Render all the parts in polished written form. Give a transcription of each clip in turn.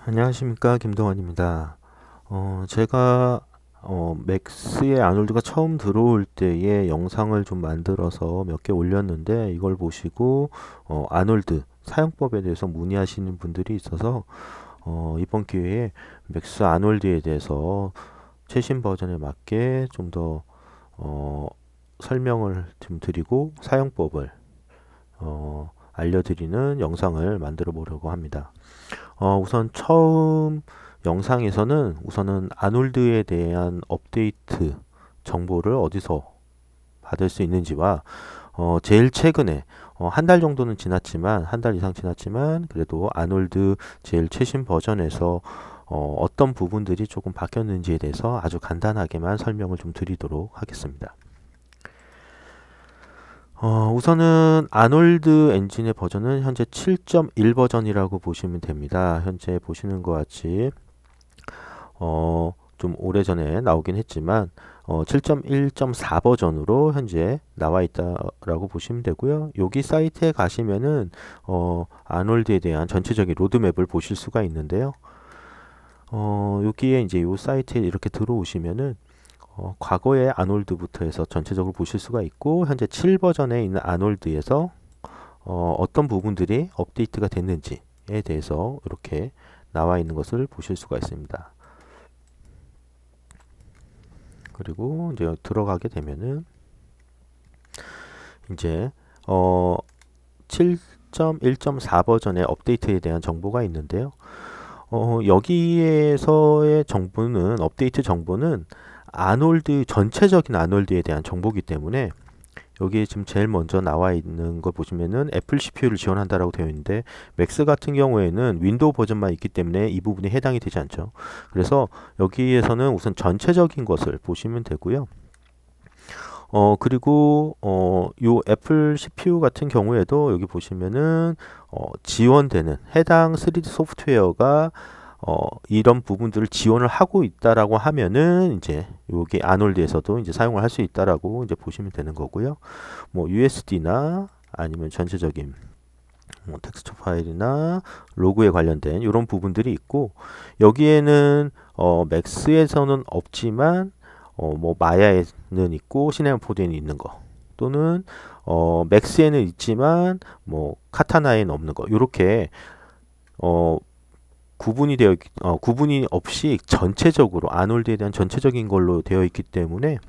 안녕하십니까, 김동환입니다. 제가 맥스의 아놀드가 처음 들어올 때의 영상을 좀 만들어서 몇 개 올렸는데, 이걸 보시고 아놀드 사용법에 대해서 문의하시는 분들이 있어서 이번 기회에 맥스 아놀드에 대해서 최신 버전에 맞게 좀 더 설명을 좀 드리고 사용법을 알려드리는 영상을 만들어 보려고 합니다. 우선 처음 영상에서는 우선은 아놀드에 대한 업데이트 정보를 어디서 받을 수 있는지와 제일 최근에 한 달 정도는 지났지만 한 달 이상 지났지만 그래도 아놀드 제일 최신 버전에서 어떤 부분들이 조금 바뀌었는지에 대해서 아주 간단하게만 설명을 좀 드리도록 하겠습니다. 우선은 아놀드 엔진의 버전은 현재 7.1 버전이라고 보시면 됩니다. 현재 보시는 것 같이 좀 오래전에 나오긴 했지만 7.1.4 버전으로 현재 나와 있다라고 보시면 되고요. 여기 사이트에 가시면은 아놀드에 대한 전체적인 로드맵을 보실 수가 있는데요. 여기에 이제 이 사이트에 이렇게 들어오시면은 과거의 아놀드부터 해서 전체적으로 보실 수가 있고 현재 7 버전에 있는 아놀드에서 어떤 부분들이 업데이트가 됐는지에 대해서 이렇게 나와 있는 것을 보실 수가 있습니다. 그리고 이제 들어가게 되면은 이제 7.1.4 버전의 업데이트에 대한 정보가 있는데요. 여기에서의 정보는 업데이트 정보는 아놀드 전체적인 아놀드에 대한 정보이기 때문에 여기에 지금 제일 먼저 나와 있는 거 보시면은 애플 CPU를 지원한다라고 되어 있는데 맥스 같은 경우에는 윈도우 버전만 있기 때문에 이 부분이 해당이 되지 않죠. 그래서 여기에서는 우선 전체적인 것을 보시면 되고요. 그리고 요 애플 CPU 같은 경우에도 여기 보시면은 지원되는 해당 3D 소프트웨어가 이런 부분들을 지원을 하고 있다라고 하면은 이제 여기 아놀드에서도 이제 사용을 할 수 있다라고 이제 보시면 되는 거고요. 뭐 USD나 아니면 전체적인 뭐 텍스처 파일이나 로그에 관련된 이런 부분들이 있고 여기에는 맥스에서는 없지만 뭐 마야에는 있고 시네마포드에는 있는 거 또는 맥스에는 있지만 뭐 카타나에는 없는 거 이렇게 구분이 없이 전체적으로 아놀드에 대한 전체적인 걸로 되어 있기 때문에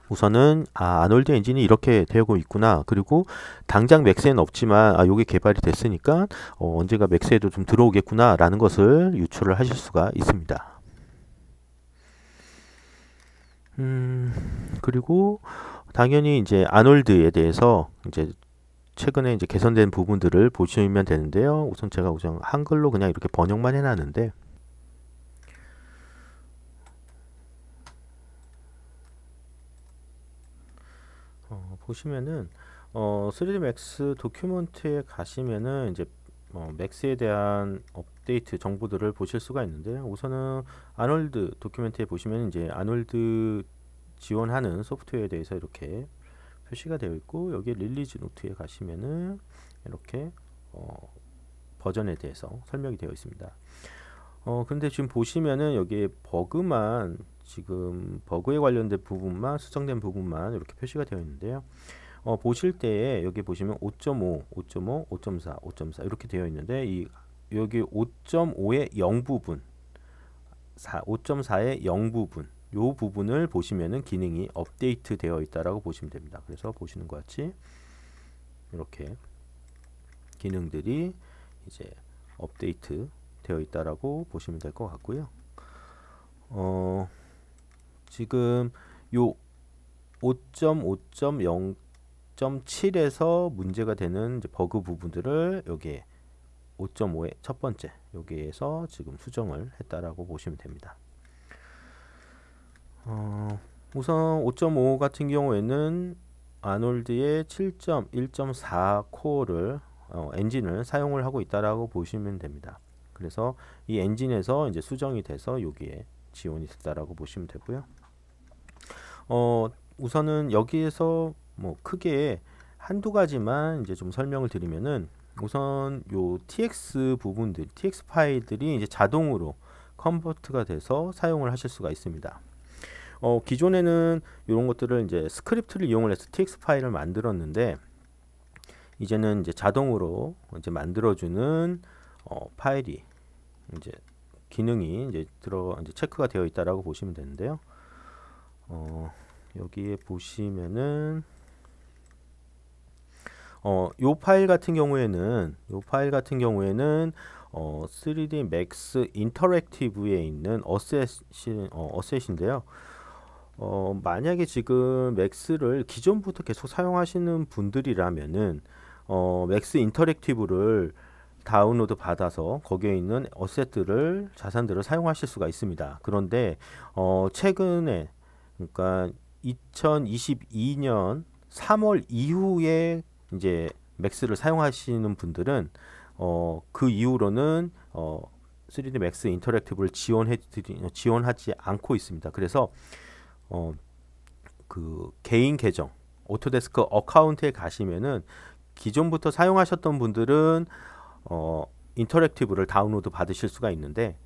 우선은 아놀드 엔진이 이렇게 되고 있구나. 그리고 당장 맥스에는 없지만 요게 개발이 됐으니까 언젠가 맥스에도 좀 들어오겠구나라는 것을 유추를 하실 수가 있습니다. 그리고 당연히 이제 아놀드에 대해서 이제 최근에 이제 개선된 부분들을 보시면 되는데요. 우선 한글로 그냥 이렇게 번역만 해놨는데 보시면은 3D 맥스 도큐먼트에 가시면은 이제 맥스에 대한 업데이트 정보들을 보실 수가 있는데요. 우선은 아놀드 도큐멘트에 보시면 이제 아놀드 지원하는 소프트웨어에 대해서 이렇게 표시가 되어 있고 여기 릴리즈 노트에 가시면은 이렇게 버전에 대해서 설명이 되어 있습니다. 근데 지금 보시면은 여기에 지금 버그에 관련된 부분만 수정된 부분만 이렇게 표시가 되어 있는데요. 보실 때에 여기 보시면 5.5, 5.5, 5.4, 5.4 이렇게 되어 있는데 여기 5.5의 0 부분, 5.4의 0 부분, 요 부분을 보시면은 기능이 업데이트 되어 있다라고 보시면 됩니다. 그래서 보시는 것 같이 이렇게 기능들이 이제 업데이트 되어 있다라고 보시면 될 것 같고요. 지금 요 5.5.0.7에서 문제가 되는 이제 버그 부분들을 여기에 5.5의 첫 번째 여기에서 지금 수정을 했다라고 보시면 됩니다. 우선 5.5 같은 경우에는 아놀드의 7.1.4 코어를 엔진을 사용을 하고 있다라고 보시면 됩니다. 그래서 이 엔진에서 이제 수정이 돼서 여기에 지원이 됐다라고 보시면 되고요. 우선은 여기에서 뭐 크게 한두 가지만 이제 좀 설명을 드리면은 우선 요 TX 부분들, TX 파일들이 이제 자동으로 컨버트가 돼서 사용을 하실 수가 있습니다. 기존에는 이런 것들을 이제 스크립트를 이용을 해서 TX 파일을 만들었는데 이제는 이제 자동으로 이제 만들어주는 파일이 이제 기능이 이제 이제 체크가 되어 있다라고 보시면 되는데요. 여기에 보시면은 요 파일 같은 경우에는 3D Max 인터랙티브에 있는 어셋인데요. 만약에 지금 맥스를 기존부터 계속 사용하시는 분들이라면은 맥스 인터랙티브를 다운로드 받아서 거기에 있는 어셋들을 자산들을 사용하실 수가 있습니다. 그런데 최근에 그러니까 2022년 3월 이후에 이제 맥스를 사용하시는 분들은 그 이후로는 3D 맥스 인터랙티브를 지원하지 않고 있습니다. 그래서 그 개인 계정 오토데스크 어카운트에 가시면은 기존부터 사용하셨던 분들은 인터랙티브를 다운로드 받으실 수가 있는데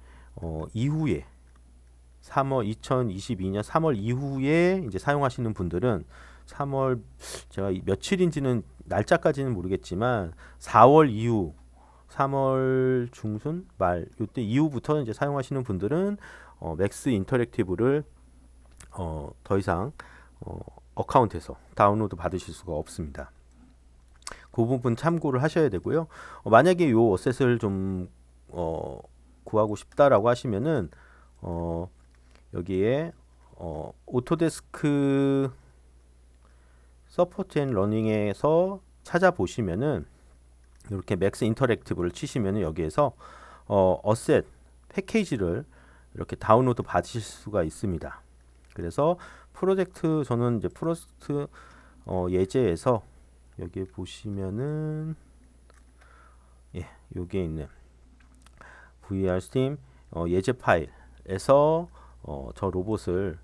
이후에 2022년 3월 이후에 이제 사용하시는 분들은 3월 제가 며칠인지는 날짜까지는 모르겠지만 4월 이후 3월 중순 말 이때 이후부터 이제 사용하시는 분들은 맥스 인터랙티브를 더 이상 어카운트에서 다운로드 받으실 수가 없습니다. 그 부분 참고를 하셔야 되고요. 만약에 요 어셋을 좀 구하고 싶다라고 하시면은 여기에 오토데스크 서포트 앤 러닝에서 찾아보시면은 이렇게 맥스 인터랙티브를 치시면은 여기에서 어셋 패키지를 이렇게 다운로드 받으실 수가 있습니다. 그래서 저는 이제 프로젝트 예제에서 여기 보시면은 여기에 있는 VR 스팀 예제 파일에서 저 로봇을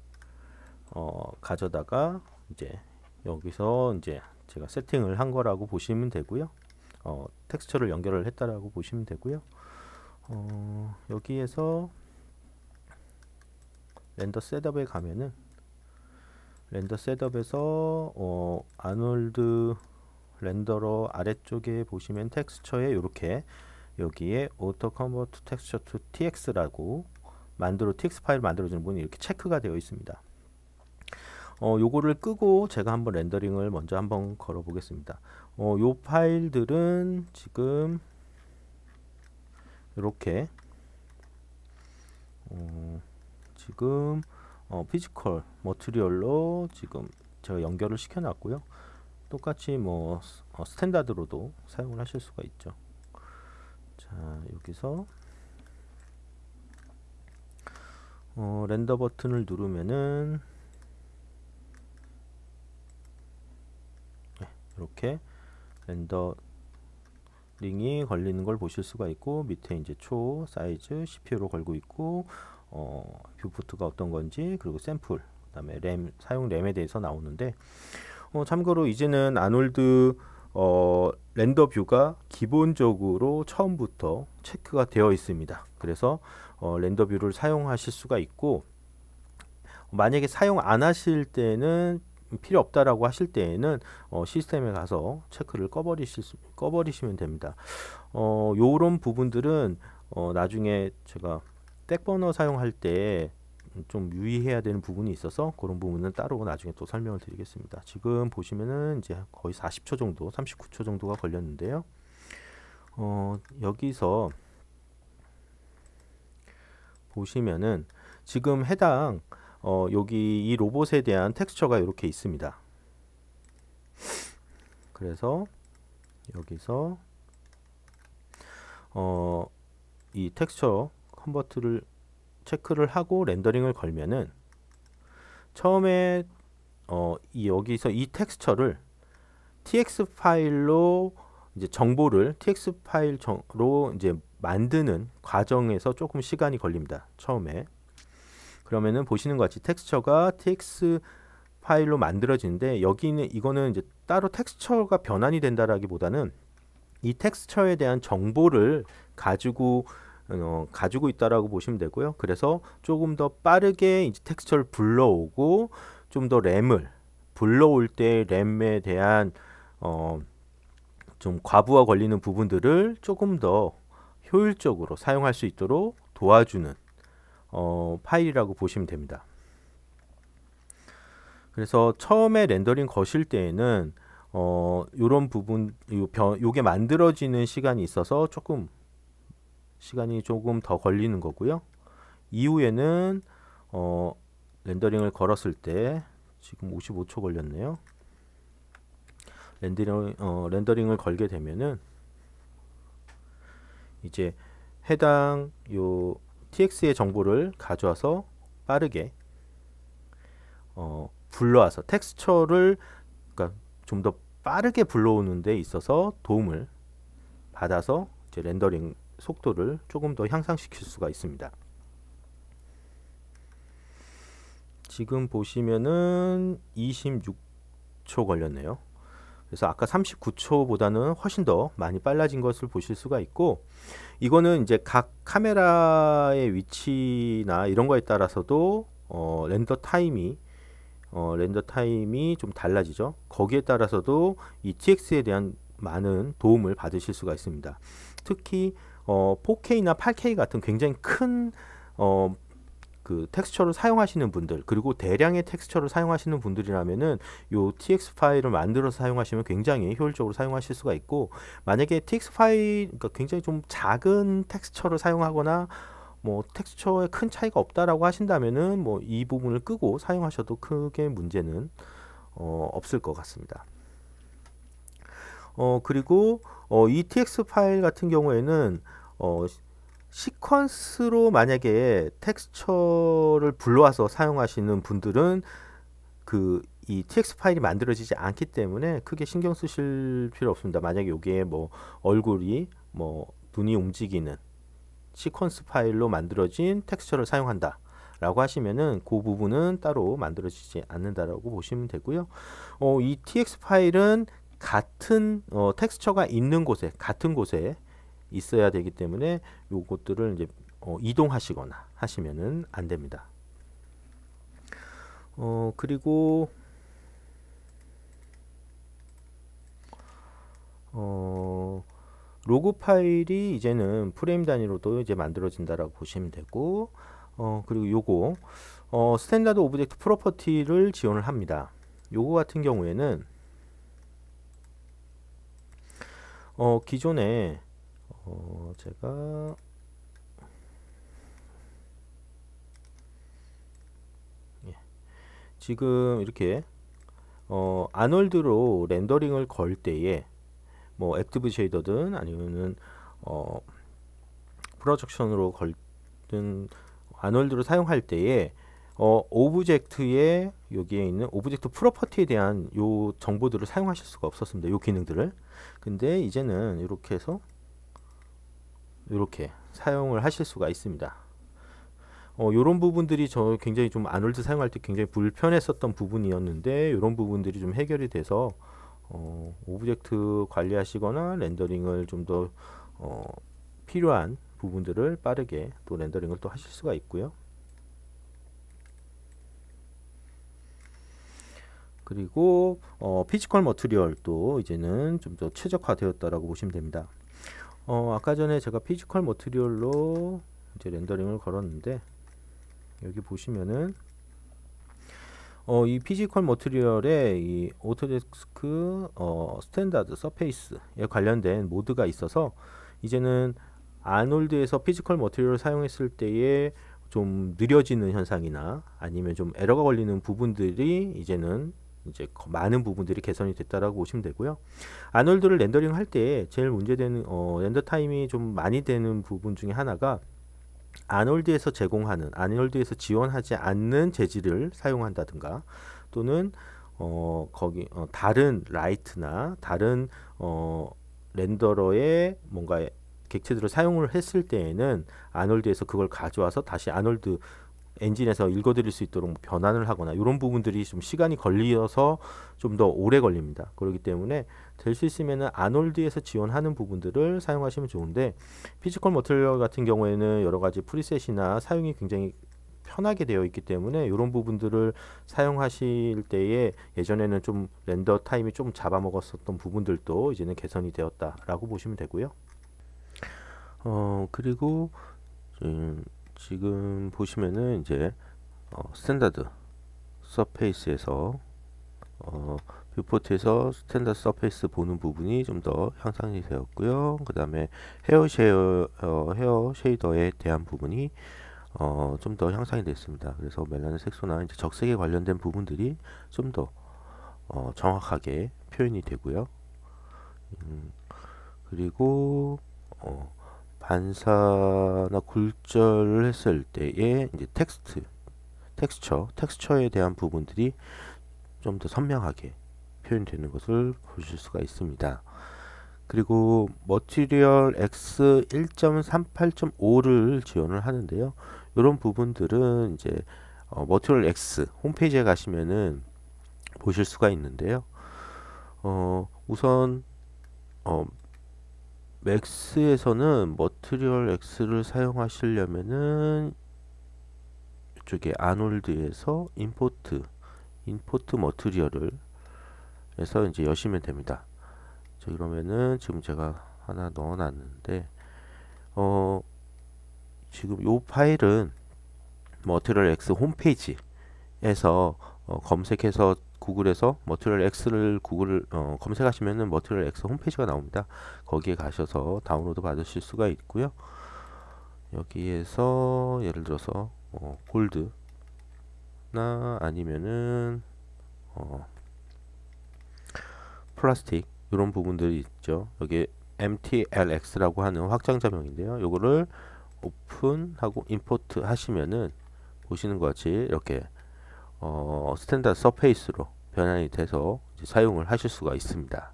가져다가 이제 여기서 이제 제가 세팅을 한 거라고 보시면 되고요. 텍스처를 연결을 했다라고 보시면 되고요. 여기에서 렌더 셋업에 가면은 렌더 셋업에서 아놀드 렌더러 아래쪽에 보시면 텍스처에 이렇게 여기에 auto convert texture to tx라고 TX 파일 만들어주는 부분이 이렇게 체크가 되어 있습니다. 요거를 끄고 제가 한번 렌더링을 먼저 한번 걸어 보겠습니다. 요 파일들은 지금 이렇게 지금 피지컬 머티리얼로 지금 제가 연결을 시켜 놨고요. 똑같이 뭐 스탠다드로도 사용을 하실 수가 있죠. 자, 여기서 렌더 버튼을 누르면은 이렇게 렌더링이 걸리는 걸 보실 수가 있고 밑에 이제 초 사이즈 CPU로 걸고 있고 뷰포트가 어떤 건지 그리고 샘플 그다음에 사용 램에 대해서 나오는데 참고로 이제는 아놀드 렌더 뷰가 기본적으로 처음부터 체크가 되어 있습니다. 그래서 렌더 뷰를 사용하실 수가 있고 만약에 사용 안 하실 때는 필요 없다라고 하실 때에는 시스템에 가서 체크를 꺼버리시면 됩니다. 요런 부분들은 나중에 제가 백버너 사용할 때 좀 유의해야 되는 부분이 있어서 그런 부분은 따로 나중에 또 설명을 드리겠습니다. 지금 보시면은 이제 거의 40초 정도, 39초 정도가 걸렸는데요. 여기서 보시면은 지금 해당 여기 이 로봇에 대한 텍스처가 이렇게 있습니다. 그래서 여기서 이 텍스처 컨버트를 체크를 하고 렌더링을 걸면은 처음에 여기서 이 텍스처를 TX 파일로 이제 정보를 TX 파일로 이제 만드는 과정에서 조금 시간이 걸립니다. 처음에. 그러면은 보시는 것 같이 텍스처가 TX 파일로 만들어지는데 여기는 이거는 이제 따로 텍스처가 변환이 된다라기보다는 이 텍스처에 대한 정보를 가지고 있다라고 보시면 되고요. 그래서 조금 더 빠르게 이제 텍스처를 불러오고 좀 더 램을 불러올 때 램에 대한 좀 과부하 걸리는 부분들을 조금 더 효율적으로 사용할 수 있도록 도와주는 파일이라고 보시면 됩니다. 그래서 처음에 렌더링 거실 때에는 요런 부분 요게 만들어지는 시간이 있어서 시간이 조금 더 걸리는 거고요. 이후에는 렌더링을 걸었을 때 지금 55초 걸렸네요. 렌더링을 걸게 되면은 이제 해당 요 tx의 정보를 가져와서 빠르게 불러와서 텍스처를 그러니까 좀 더 빠르게 불러오는 데 있어서 도움을 받아서 이제 렌더링 속도를 조금 더 향상시킬 수가 있습니다. 지금 보시면은 26초 걸렸네요. 그래서 아까 39초보다는 훨씬 더 많이 빨라진 것을 보실 수가 있고, 이거는 이제 각 카메라의 위치나 이런 거에 따라서도 렌더 타임이 좀 달라지죠. 거기에 따라서도 이 TX에 대한 많은 도움을 받으실 수가 있습니다. 특히 4K나 8K 같은 굉장히 큰 그 텍스처를 사용하시는 분들, 그리고 대량의 텍스처를 사용하시는 분들이라면은 요 TX 파일을 만들어서 사용하시면 굉장히 효율적으로 사용하실 수가 있고, 만약에 TX 파일, 그러니까 굉장히 좀 작은 텍스처를 사용하거나 뭐 텍스처에 큰 차이가 없다라고 하신다면은 뭐 이 부분을 끄고 사용하셔도 크게 문제는 없을 것 같습니다. 그리고 이 TX 파일 같은 경우에는 시퀀스로 만약에 텍스처를 불러와서 사용하시는 분들은 이 TX 파일이 만들어지지 않기 때문에 크게 신경 쓰실 필요 없습니다. 만약에 여기에 뭐 얼굴이 뭐 눈이 움직이는 시퀀스 파일로 만들어진 텍스처를 사용한다 라고 하시면은 그 부분은 따로 만들어지지 않는다라고 보시면 되고요. 이 TX 파일은 같은 텍스처가 있는 곳에, 같은 곳에 있어야 되기 때문에 요것들을 이제 이동하시거나 하시면은 안 됩니다. 그리고 로그 파일이 이제는 프레임 단위로도 이제 만들어진다라고 보시면 되고, 그리고 요거 스탠다드 오브젝트 프로퍼티를 지원을 합니다. 요거 같은 경우에는 기존에 제가 지금 이렇게 아놀드로 렌더링을 걸 때에 뭐 액티브 쉐이더든 아니면은 프로젝션으로 걸든 아놀드로 사용할 때에 오브젝트에 여기에 있는 오브젝트 프로퍼티에 대한 요 정보들을 사용하실 수가 없었습니다. 요 기능들을. 근데 이제는 이렇게 해서 이렇게 사용을 하실 수가 있습니다. 요런 부분들이 저 굉장히 좀 아놀드 사용할 때 굉장히 불편했었던 부분이었는데, 요런 부분들이 좀 해결이 돼서 오브젝트 관리하시거나 렌더링을 좀 더 필요한 부분들을 빠르게 또 렌더링을 또 하실 수가 있고요. 그리고 피지컬 머티리얼도 이제는 좀 더 최적화되었다라고 보시면 됩니다. 아까 전에 제가 피지컬 머티리얼로 이제 렌더링을 걸었는데, 여기 보시면은 이 피지컬 머티리얼에 이 오토데스크 스탠다드 서페이스에 관련된 모드가 있어서 이제는 아놀드에서 피지컬 머티리얼을 사용했을 때에 좀 느려지는 현상이나 아니면 좀 에러가 걸리는 부분들이 이제는 이제 많은 부분들이 개선이 됐다라고 보시면 되고요. 아놀드를 렌더링 할 때 제일 문제되는 렌더 타임이 좀 많이 되는 부분 중에 하나가 아놀드에서 지원하지 않는 재질을 사용한다든가, 또는 다른 라이트나 다른 렌더러의 뭔가 객체들을 사용을 했을 때에는 아놀드에서 그걸 가져와서 다시 아놀드 엔진에서 읽어드릴 수 있도록 뭐 변환을 하거나 이런 부분들이 좀 시간이 걸려서 좀 더 오래 걸립니다. 그렇기 때문에 될 수 있으면은 아놀드에서 지원하는 부분들을 사용하시면 좋은데, 피지컬 머티리얼 같은 경우에는 여러 가지 프리셋이나 사용이 굉장히 편하게 되어 있기 때문에 이런 부분들을 사용하실 때에 예전에는 좀 렌더 타임이 좀 잡아먹었었던 부분들도 이제는 개선이 되었다라고 보시면 되고요. 그리고 지금 보시면은 이제 스탠다드 서페이스에서 뷰포트에서 스탠다드 서페이스 보는 부분이 좀 더 향상이 되었고요. 그 다음에 헤어 쉐이더에 대한 부분이 좀 더 향상이 됐습니다. 그래서 멜라닌 색소나 이제 적색에 관련된 부분들이 좀 더 정확하게 표현이 되고요. 그리고 반사나 굴절을 했을 때의 이제 텍스처에 대한 부분들이 좀 더 선명하게 표현되는 것을 보실 수가 있습니다. 그리고 머티리얼 X 1.38.5를 지원을 하는데요. 이런 부분들은 이제 머티리얼 X 홈페이지에 가시면은 보실 수가 있는데요. 우선 맥스에서는 머티리얼 X를 사용하시려면은 이쪽에 아놀드에서 임포트 머티리얼을 해서 이제 여시면 됩니다. 자, 그러면은 지금 제가 하나 넣어놨는데 지금 요 파일은 머티리얼 X 홈페이지에서 검색해서 구글에서 머티리얼 X를 검색하시면은 머티리얼 X 홈페이지가 나옵니다. 거기에 가셔서 다운로드 받으실 수가 있고요. 여기에서 예를 들어서 골드나 아니면은 플라스틱 이런 부분들이 있죠. 여기 MTLX라고 하는 확장자명인데요. 요거를 오픈하고 임포트 하시면은 보시는 것 같이 이렇게 스탠다드 서페이스로 변환이 돼서 이제 사용을 하실 수가 있습니다.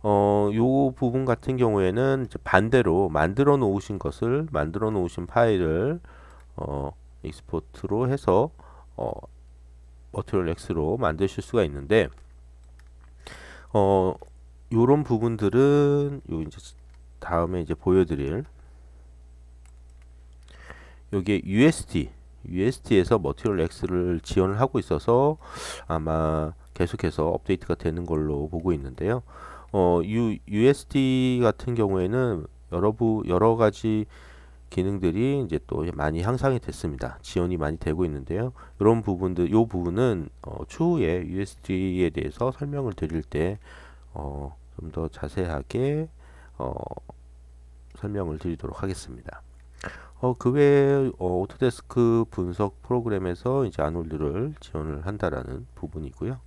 요 부분 같은 경우에는 이제 반대로 만들어 놓으신 파일을 익스포트로 해서 머티리얼 X로 만드실 수가 있는데, 요런 부분들은 요 이제 다음에 이제 보여드릴 요게 USD에서 머티리얼 X를 지원을 하고 있어서 아마 계속해서 업데이트가 되는 걸로 보고 있는데요. USD 같은 경우에는 여러 가지 기능들이 이제 또 많이 향상이 됐습니다. 지원이 많이 되고 있는데요. 이런 부분들, 요 부분은 추후에 USD에 대해서 설명을 드릴 때 좀 더 자세하게 설명을 드리도록 하겠습니다. 그 외에 오토데스크 분석 프로그램에서 이제 아놀드를 지원을 한다라는 부분이고요.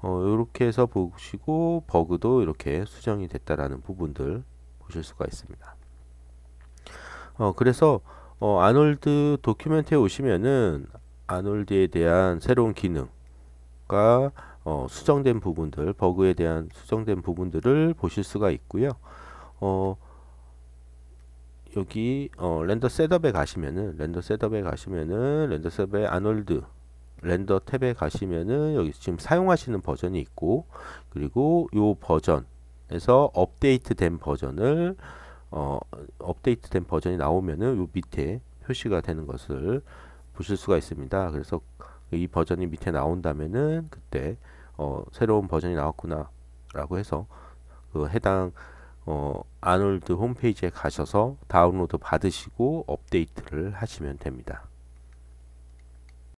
이렇게 해서 보시고 버그도 이렇게 수정이 됐다라는 부분들 보실 수가 있습니다. 그래서 아놀드 도큐멘트에 오시면은 아놀드에 대한 새로운 기능과 수정된 부분들, 버그에 대한 수정된 부분들을 보실 수가 있고요. 여기 렌더 셋업에 가시면은 렌더 셋업에 아놀드 렌더 탭에 가시면은 여기 지금 사용하시는 버전이 있고, 그리고 요 버전에서 업데이트된 버전이 나오면은 요 밑에 표시가 되는 것을 보실 수가 있습니다. 그래서 이 버전이 밑에 나온다면은 그때 새로운 버전이 나왔구나 라고 해서 그 해당 아놀드 홈페이지에 가셔서 다운로드 받으시고 업데이트를 하시면 됩니다.